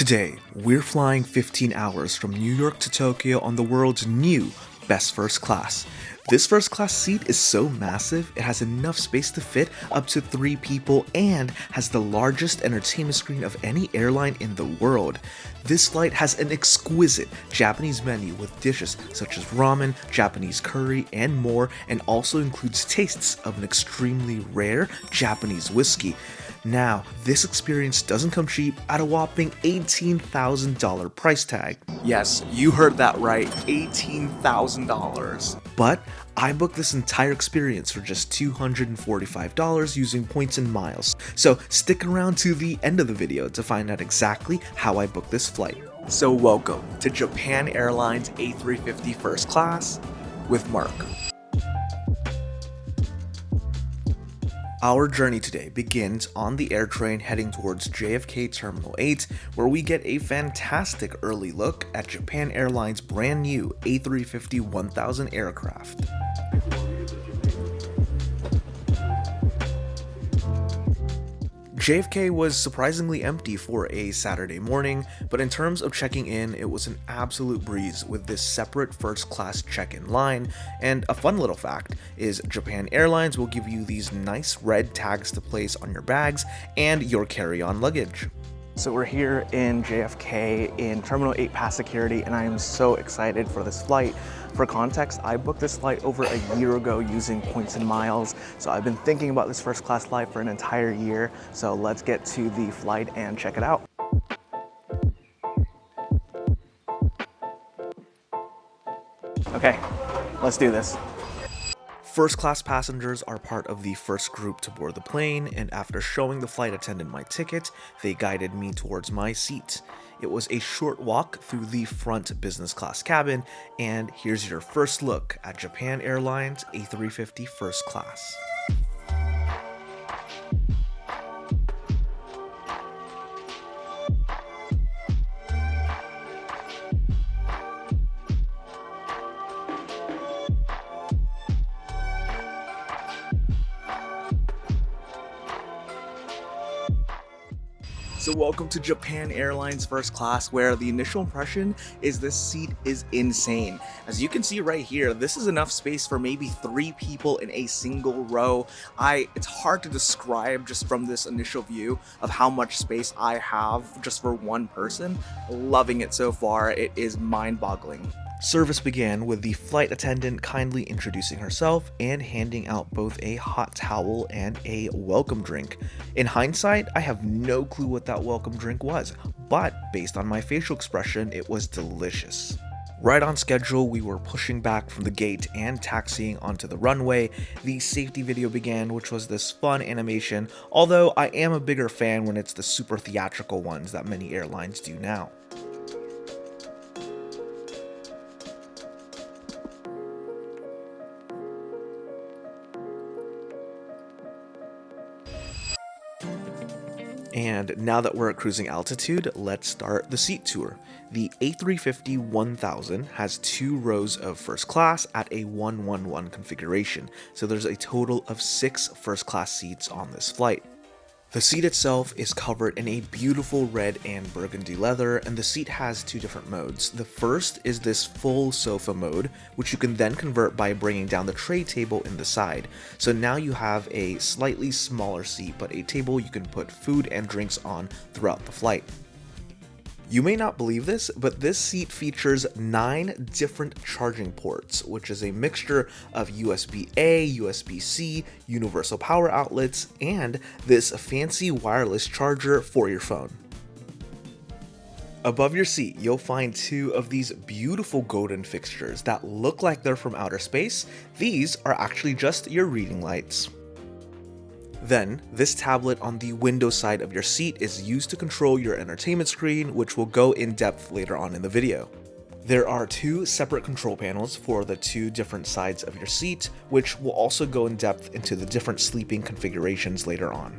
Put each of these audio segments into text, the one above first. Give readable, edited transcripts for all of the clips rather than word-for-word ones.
Today, we're flying 15 hours from New York to Tokyo on the world's new best first class. This first class seat is so massive, it has enough space to fit up to 3 people and has the largest entertainment screen of any airline in the world. This flight has an exquisite Japanese menu with dishes such as ramen, Japanese curry, and more, and also includes tastes of an extremely rare Japanese whiskey. Now, this experience doesn't come cheap at a whopping $18,000 price tag. Yes, you heard that right, $18,000. But I booked this entire experience for just $245 using points and miles. So stick around to the end of the video to find out exactly how I booked this flight. So welcome to Japan Airlines A350 First Class with Mark. Our journey today begins on the air train heading towards JFK Terminal 8, where we get a fantastic early look at Japan Airlines' brand new A350-1000 aircraft. JFK was surprisingly empty for a Saturday morning, but in terms of checking in, it was an absolute breeze with this separate first class check-in line. And a fun little fact is Japan Airlines will give you these nice red tags to place on your bags and your carry-on luggage. So we're here in JFK in Terminal 8 past security, and I am so excited for this flight. For context, I booked this flight over a year ago using points and miles, so I've been thinking about this first class flight for an entire year. So let's get to the flight and check it out. Okay, let's do this. First class passengers are part of the first group to board the plane, and after showing the flight attendant my ticket, they guided me towards my seat. It was a short walk through the front business class cabin, and here's your first look at Japan Airlines A350 First Class. So welcome to Japan Airlines First Class, where the initial impression is this seat is insane. As you can see right here, this is enough space for maybe 3 people in a single row. It's hard to describe just from this initial view of how much space I have just for one person. Loving it so far, it is mind-boggling. Service began with the flight attendant kindly introducing herself and handing out both a hot towel and a welcome drink. In hindsight, I have no clue what that welcome drink was, but based on my facial expression, it was delicious. Right on schedule, we were pushing back from the gate and taxiing onto the runway. The safety video began, which was this fun animation, although I am a bigger fan when it's the super theatrical ones that many airlines do now. And now that we're at cruising altitude, let's start the seat tour. The A350-1000 has 2 rows of first class at a 1-1-1 configuration, so there's a total of 6 first class seats on this flight. The seat itself is covered in a beautiful red and burgundy leather, and the seat has 2 different modes. The first is this full sofa mode, which you can then convert by bringing down the tray table in the side. So now you have a slightly smaller seat, but a table you can put food and drinks on throughout the flight. You may not believe this, but this seat features 9 different charging ports, which is a mixture of USB-A, USB-C, universal power outlets, and this fancy wireless charger for your phone. Above your seat, you'll find 2 of these beautiful golden fixtures that look like they're from outer space. These are actually just your reading lights. Then, this tablet on the window side of your seat is used to control your entertainment screen, which will go in depth later on in the video. There are 2 separate control panels for the 2 different sides of your seat, which will also go in depth into the different sleeping configurations later on.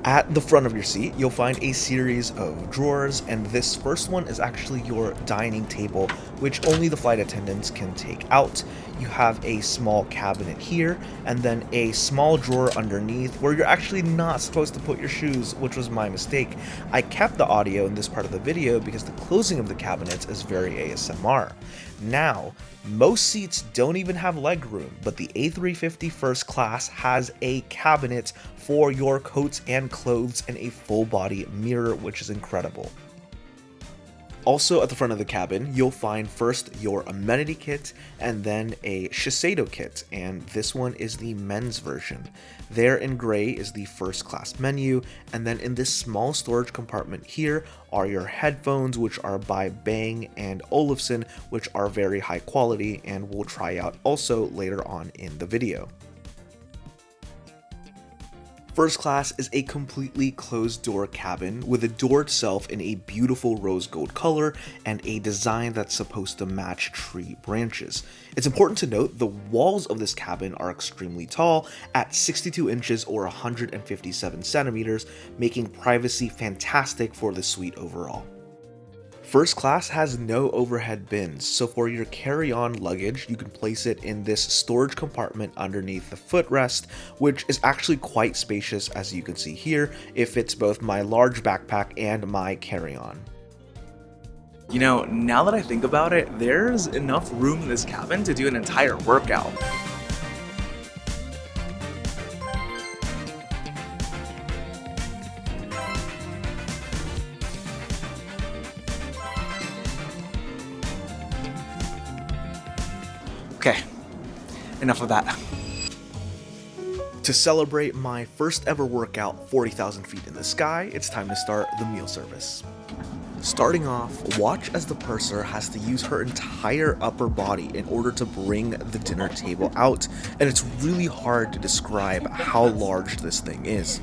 At the front of your seat, you'll find a series of drawers, and this first one is actually your dining table, which only the flight attendants can take out. You have a small cabinet here, and then a small drawer underneath where you're actually not supposed to put your shoes, which was my mistake. I kept the audio in this part of the video because the closing of the cabinets is very ASMR. Now, most seats don't even have legroom, but the A350 First Class has a cabinet for your coats and clothes and a full body mirror, which is incredible. Also at the front of the cabin, you'll find first your amenity kit and then a Shiseido kit, and this one is the men's version. There in gray is the first class menu, and then in this small storage compartment here are your headphones, which are by Bang and Olufsen, which are very high quality and we'll try out also later on in the video. First class is a completely closed door cabin with the door itself in a beautiful rose gold color and a design that's supposed to match tree branches. It's important to note the walls of this cabin are extremely tall at 62 inches or 157 centimeters, making privacy fantastic for the suite overall. First class has no overhead bins, so for your carry-on luggage, you can place it in this storage compartment underneath the footrest, which is actually quite spacious as you can see here. It fits both my large backpack and my carry-on. You know, now that I think about it, there's enough room in this cabin to do an entire workout. Okay, enough of that. To celebrate my first ever workout 40,000 feet in the sky, it's time to start the meal service. Starting off, watch as the purser has to use her entire upper body in order to bring the dinner table out, and it's really hard to describe how large this thing is.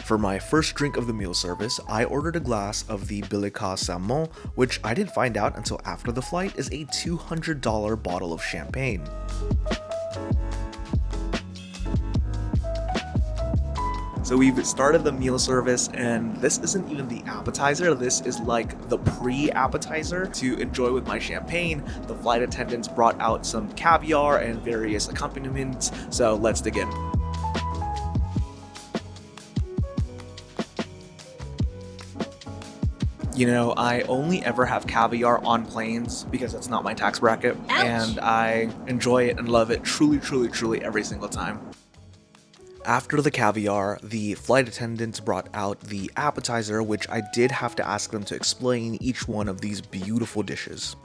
For my first drink of the meal service, I ordered a glass of the Bilica Salmon, which I didn't find out until after the flight is a $200 bottle of champagne. So we've started the meal service, and this isn't even the appetizer, this is like the pre-appetizer to enjoy with my champagne. The flight attendants brought out some caviar and various accompaniments, so let's dig in. You know, I only ever have caviar on planes because it's not my tax bracket. Ouch. And I enjoy it and love it truly every single time. After the caviar, the flight attendants brought out the appetizer, which I did have to ask them to explain each one of these beautiful dishes.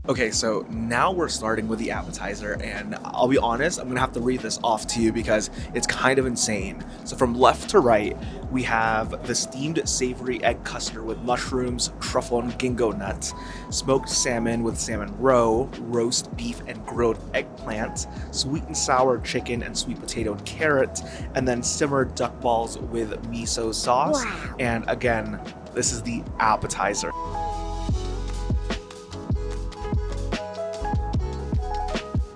Okay, so now we're starting with the appetizer, and I'll be honest, I'm gonna have to read this off to you because it's kind of insane. So from left to right, we have the steamed savory egg custard with mushrooms, truffle and ginkgo nuts, smoked salmon with salmon roe, roast beef and grilled eggplant, sweet and sour chicken and sweet potato and carrot, and then simmered duck balls with miso sauce. Wow. And again, this is the appetizer.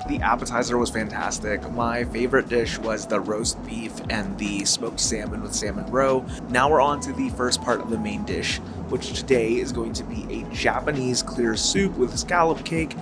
The appetizer was fantastic. My favorite dish was the roast beef and the smoked salmon with salmon roe. Now we're on to the first part of the main dish, which today is going to be a Japanese clear soup with scallop cake.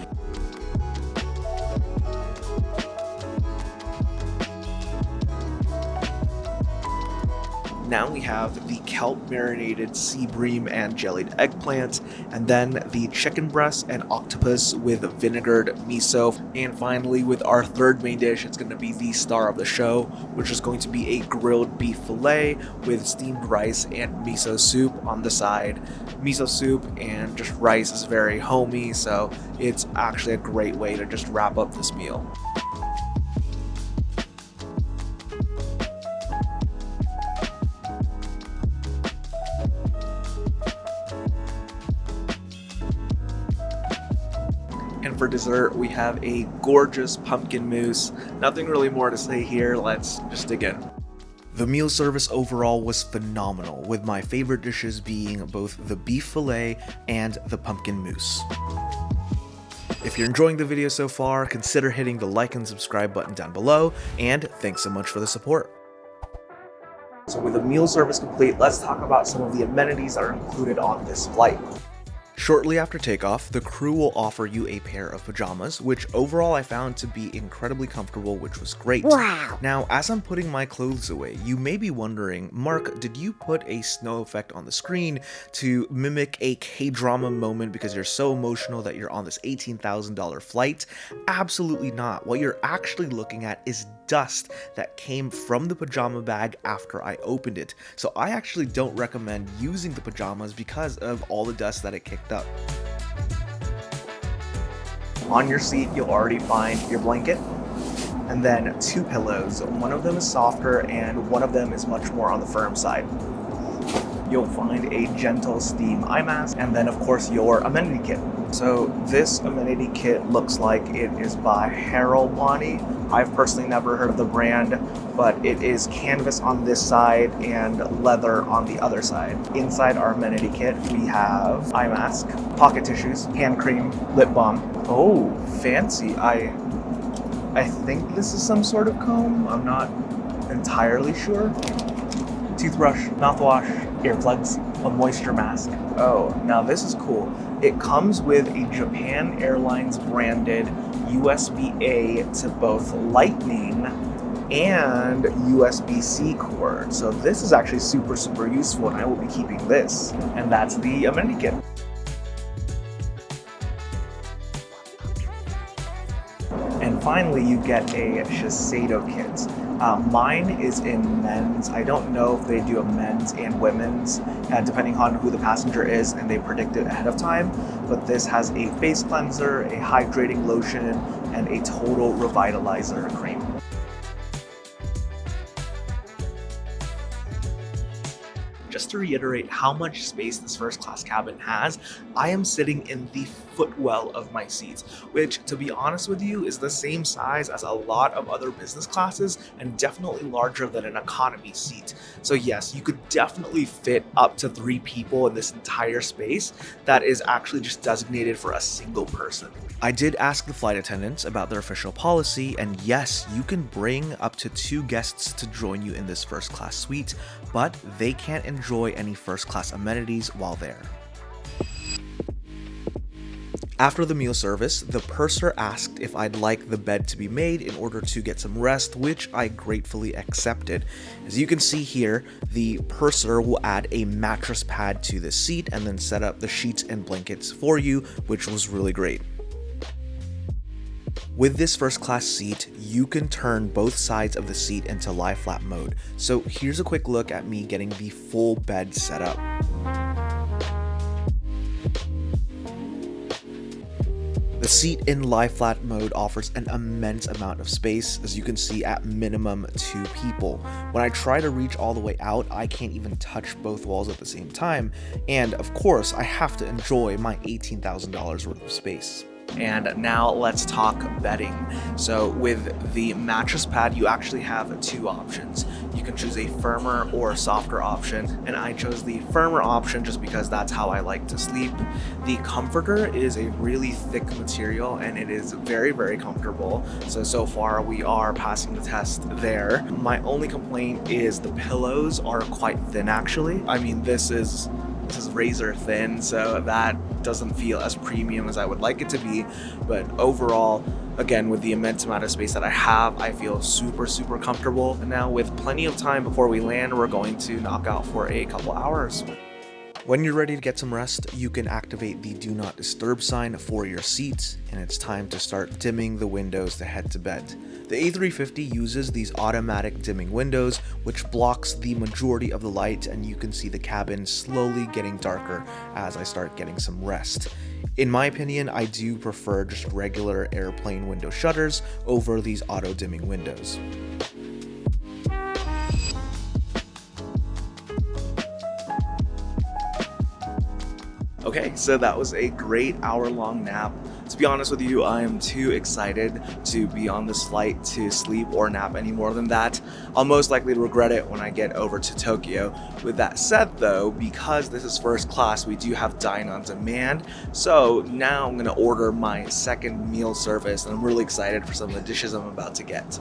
Now we have the kelp marinated sea bream and jellied eggplant, and then the chicken breast and octopus with vinegared miso. And finally, with our third main dish, it's going to be the star of the show, which is going to be a grilled beef fillet with steamed rice and miso soup on the side. Miso soup and just rice is very homey, so it's actually a great way to just wrap up this meal. And for dessert, we have a gorgeous pumpkin mousse. Nothing really more to say here, let's just dig in. The meal service overall was phenomenal, with my favorite dishes being both the beef fillet and the pumpkin mousse. If you're enjoying the video so far, consider hitting the like and subscribe button down below, and thanks so much for the support. So with the meal service complete, let's talk about some of the amenities that are included on this flight. Shortly after takeoff, the crew will offer you a pair of pajamas, which overall I found to be incredibly comfortable, which was great. Wow! Now, as I'm putting my clothes away, you may be wondering, Mark, did you put a snow effect on the screen to mimic a K-drama moment because you're so emotional that you're on this $18,000 flight? Absolutely not. What you're actually looking at is dust that came from the pajama bag after I opened it. So I actually don't recommend using the pajamas because of all the dust that it kicked up. On your seat, you'll already find your blanket and then 2 pillows. One of them is softer and one of them is much more on the firm side. You'll find a gentle steam eye mask and then of course your amenity kit. So this amenity kit looks like it is by Airline. I've personally never heard of the brand, but it is canvas on this side and leather on the other side. Inside our amenity kit, we have eye mask, pocket tissues, hand cream, lip balm. Oh, fancy. I think this is some sort of comb. I'm not entirely sure. Toothbrush, mouthwash, earplugs, a moisture mask. Oh, now this is cool. It comes with a Japan Airlines branded USB-A to both Lightning and USB-C cord. So this is actually super useful and I will be keeping this. And that's the amenity kit. And finally, you get a Shiseido kit. Mine is in men's. I don't know if they do a men's and women's, depending on who the passenger is, and they predict it ahead of time. But this has a face cleanser, a hydrating lotion, and a total revitalizer cream. Just to reiterate how much space this first class cabin has, I am sitting in the footwell of my seats, which, to be honest with you, is the same size as a lot of other business classes and definitely larger than an economy seat. So yes, you could definitely fit up to 3 people in this entire space that is actually just designated for a single person. I did ask the flight attendants about their official policy, and yes, you can bring up to 2 guests to join you in this first class suite, but they can't enjoy any first class amenities while there. After the meal service, the purser asked if I'd like the bed to be made in order to get some rest, which I gratefully accepted. As you can see here, the purser will add a mattress pad to the seat and then set up the sheets and blankets for you, which was really great. With this first class seat, you can turn both sides of the seat into lie flat mode. So here's a quick look at me getting the full bed set up. The seat in lie flat mode offers an immense amount of space, as you can see, at minimum 2 people. When I try to reach all the way out, I can't even touch both walls at the same time, and of course, I have to enjoy my $18,000 worth of space. And now let's talk bedding. So with the mattress pad, you actually have 2 options. You can choose a firmer or softer option, and I chose the firmer option just because that's how I like to sleep. The comforter is a really thick material and it is very comfortable. So far we are passing the test there. My only complaint is the pillows are quite thin actually. I mean, this is razor thin, so that doesn't feel as premium as I would like it to be, but overall, again, with the immense amount of space that I have, I feel super comfortable. And now with plenty of time before we land, we're going to knock out for a couple hours. When you're ready to get some rest, you can activate the do not disturb sign for your seats, and it's time to start dimming the windows to head to bed. The A350 uses these automatic dimming windows, which blocks the majority of the light, and you can see the cabin slowly getting darker as I start getting some rest. In my opinion, I do prefer just regular airplane window shutters over these auto dimming windows. Okay, so that was a great hour-long nap. To be honest with you, I am too excited to be on this flight to sleep or nap any more than that. I'll most likely regret it when I get over to Tokyo. With that said though, because this is first class, we do have dine on demand. So now I'm gonna order my second meal service, and I'm really excited for some of the dishes I'm about to get.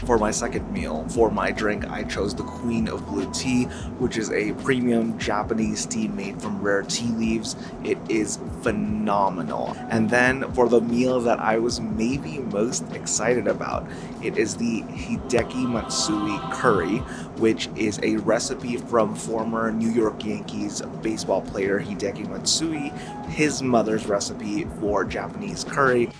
For my second meal, for my drink, I chose the Queen of Blue Tea, which is a premium Japanese tea made from rare tea leaves. It is phenomenal. And then for the meal that I was maybe most excited about, it is the Hideki Matsui curry, which is a recipe from former New York Yankees baseball player Hideki Matsui, his mother's recipe for Japanese curry.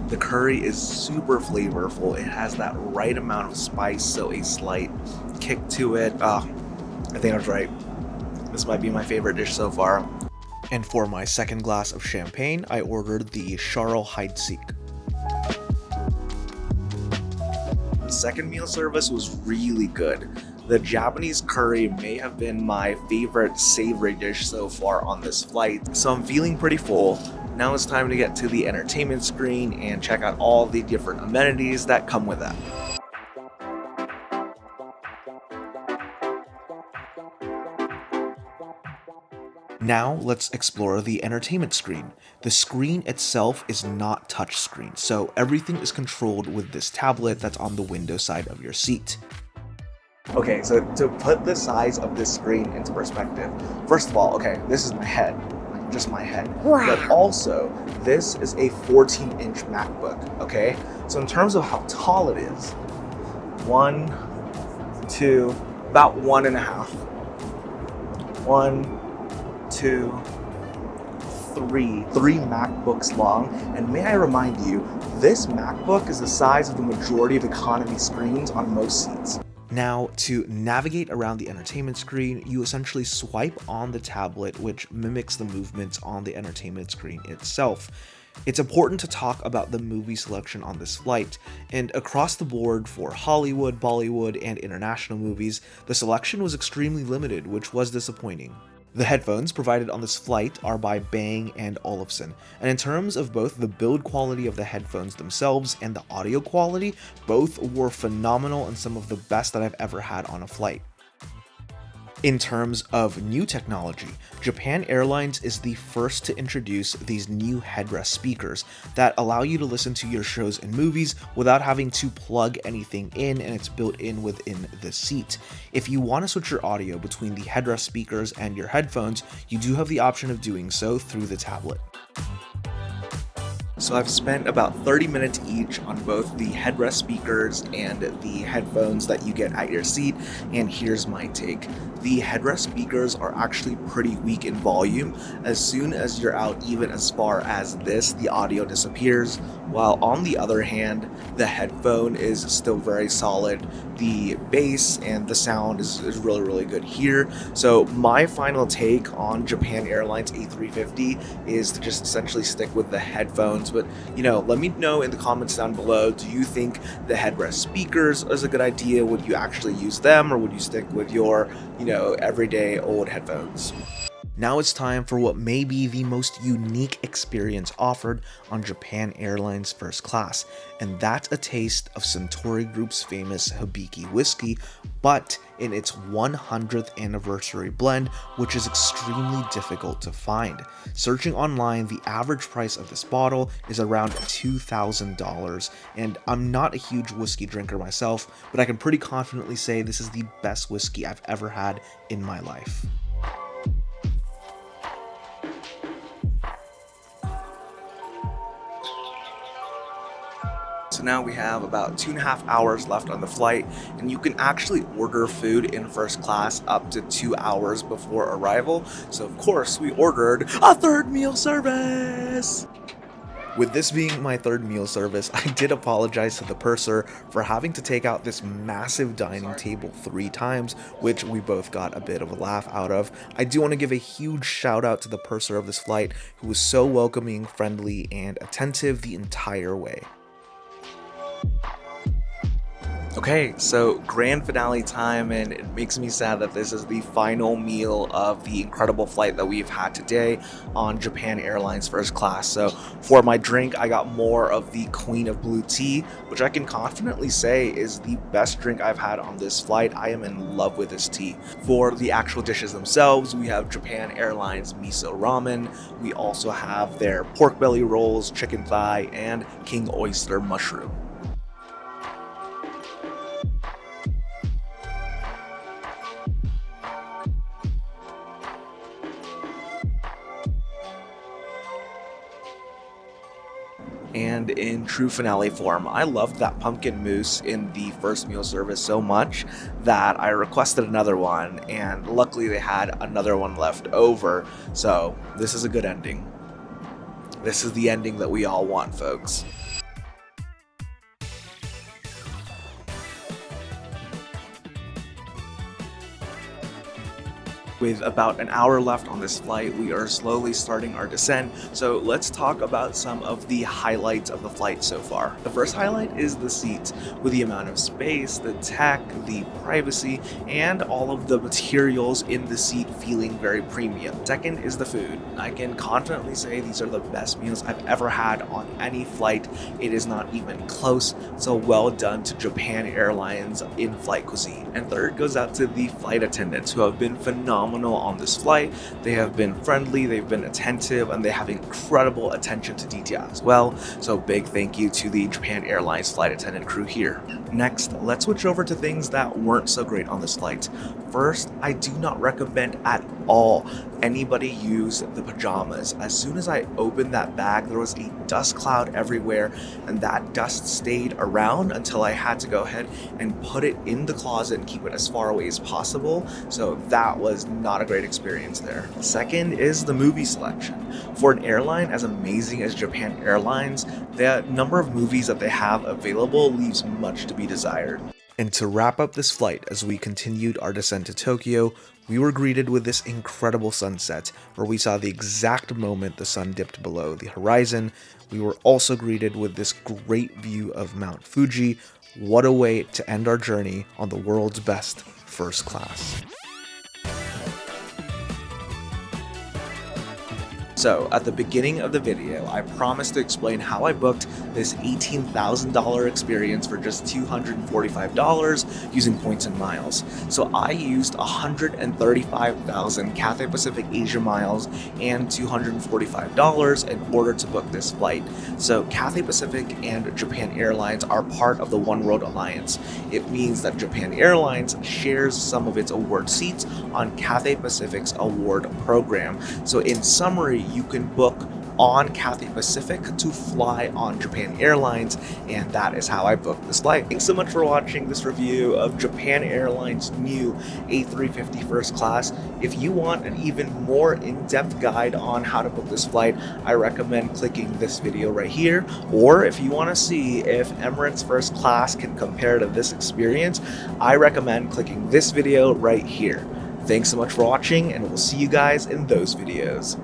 The curry is super flavorful. It has that right amount of spice, so a slight kick to it. I think I was right. This might be my favorite dish so far. And for my second glass of champagne, I ordered the Charles Heidsieck. The second meal service was really good. The Japanese curry may have been my favorite savory dish so far on this flight, so I'm feeling pretty full. Now it's time to get to the entertainment screen and check out all the different amenities that come with that. Now let's explore the entertainment screen. The screen itself is not touchscreen, so everything is controlled with this tablet that's on the window side of your seat. Okay, so to put the size of this screen into perspective, first of all, okay, this is my head. Just my head. Wow. But also, this is a 14-inch MacBook, okay? So in terms of how tall it is, one, two, about 1.5. 1, 2, 3. 3 MacBooks long. And may I remind you, this MacBook is the size of the majority of economy screens on most seats. Now, to navigate around the entertainment screen, you essentially swipe on the tablet, which mimics the movements on the entertainment screen itself. It's important to talk about the movie selection on this flight, and across the board for Hollywood, Bollywood, and international movies, the selection was extremely limited, which was disappointing. The headphones provided on this flight are by Bang & Olufsen, and in terms of both the build quality of the headphones themselves and the audio quality, both were phenomenal and some of the best that I've ever had on a flight. In terms of new technology, Japan Airlines is the first to introduce these new headrest speakers that allow you to listen to your shows and movies without having to plug anything in, and it's built in within the seat. If you want to switch your audio between the headrest speakers and your headphones, you do have the option of doing so through the tablet. So I've spent about 30 minutes each on both the headrest speakers and the headphones that you get at your seat, and here's my take. The headrest speakers are actually pretty weak in volume. As soon as you're out even as far as this, the audio disappears, while on the other hand, the headphone is still very solid. The bass and the sound is really, really good here. So my final take on Japan Airlines A350 is to just essentially stick with the headphones. But, let me know in the comments down below, do you think the headrest speakers is a good idea? Would you actually use them, or would you stick with your, everyday old headphones? Now it's time for what may be the most unique experience offered on Japan Airlines First Class, and that's a taste of Suntory Group's famous Hibiki whiskey, but in its 100th anniversary blend, which is extremely difficult to find. Searching online, the average price of this bottle is around $2,000, and I'm not a huge whiskey drinker myself, but I can pretty confidently say this is the best whiskey I've ever had in my life. So now we have about 2.5 hours left on the flight, and you can actually order food in first class up to 2 hours before arrival. So of course we ordered a third meal service. With this being my third meal service, I did apologize to the purser for having to take out this massive dining table 3 times, which we both got a bit of a laugh out of. I do want to give a huge shout out to the purser of this flight, who was so welcoming, friendly, and attentive the entire way. Okay, so grand finale time, and it makes me sad that this is the final meal of the incredible flight that we've had today on Japan Airlines First Class. So for my drink, I got more of the Queen of Blue tea, which I can confidently say is the best drink I've had on this flight. I am in love with this tea. For the actual dishes themselves, we have Japan Airlines miso ramen. We also have their pork belly rolls, chicken thigh, and king oyster mushroom. And in true finale form, I loved that pumpkin mousse in the first meal service so much that I requested another one, and luckily they had another one left over, so this is a good ending. This is the ending that we all want, folks. With about an hour left on this flight, we are slowly starting our descent, so let's talk about some of the highlights of the flight so far. The first highlight is the seats, with the amount of space, the tech, the privacy, and all of the materials in the seat feeling very premium. Second is the food. I can confidently say these are the best meals I've ever had on any flight. It is not even close, so well done to Japan Airlines in-flight cuisine. And third goes out to the flight attendants, who have been phenomenal on this flight. They have been friendly, they've been attentive, and they have incredible attention to detail as well. So big thank you to the Japan Airlines flight attendant crew here. Next, let's switch over to things that weren't so great on this flight. First, I do not recommend at all anybody use the pajamas. As soon as I opened that bag, there was a dust cloud everywhere, and that dust stayed around until I had to go ahead and put it in the closet and keep it as far away as possible. So that was not a great experience there. Second is the movie selection. For an airline as amazing as Japan Airlines, the number of movies that they have available leaves much to be desired. And to wrap up this flight, as we continued our descent to Tokyo, we were greeted with this incredible sunset, where we saw the exact moment the sun dipped below the horizon. We were also greeted with this great view of Mount Fuji. What a way to end our journey on the world's best first class. So, at the beginning of the video, I promised to explain how I booked this $18,000 experience for just $245 using points and miles. So I used 135,000 Cathay Pacific Asia miles and $245 in order to book this flight. So Cathay Pacific and Japan Airlines are part of the One World Alliance. It means that Japan Airlines shares some of its award seats on Cathay Pacific's award program. So in summary, you can book on Cathay Pacific to fly on Japan Airlines, and that is how I booked this flight. Thanks so much for watching this review of Japan Airlines' new A350 First Class. If you want an even more in-depth guide on how to book this flight, I recommend clicking this video right here. Or if you want to see if Emirates First Class can compare to this experience, I recommend clicking this video right here. Thanks so much for watching, and we'll see you guys in those videos.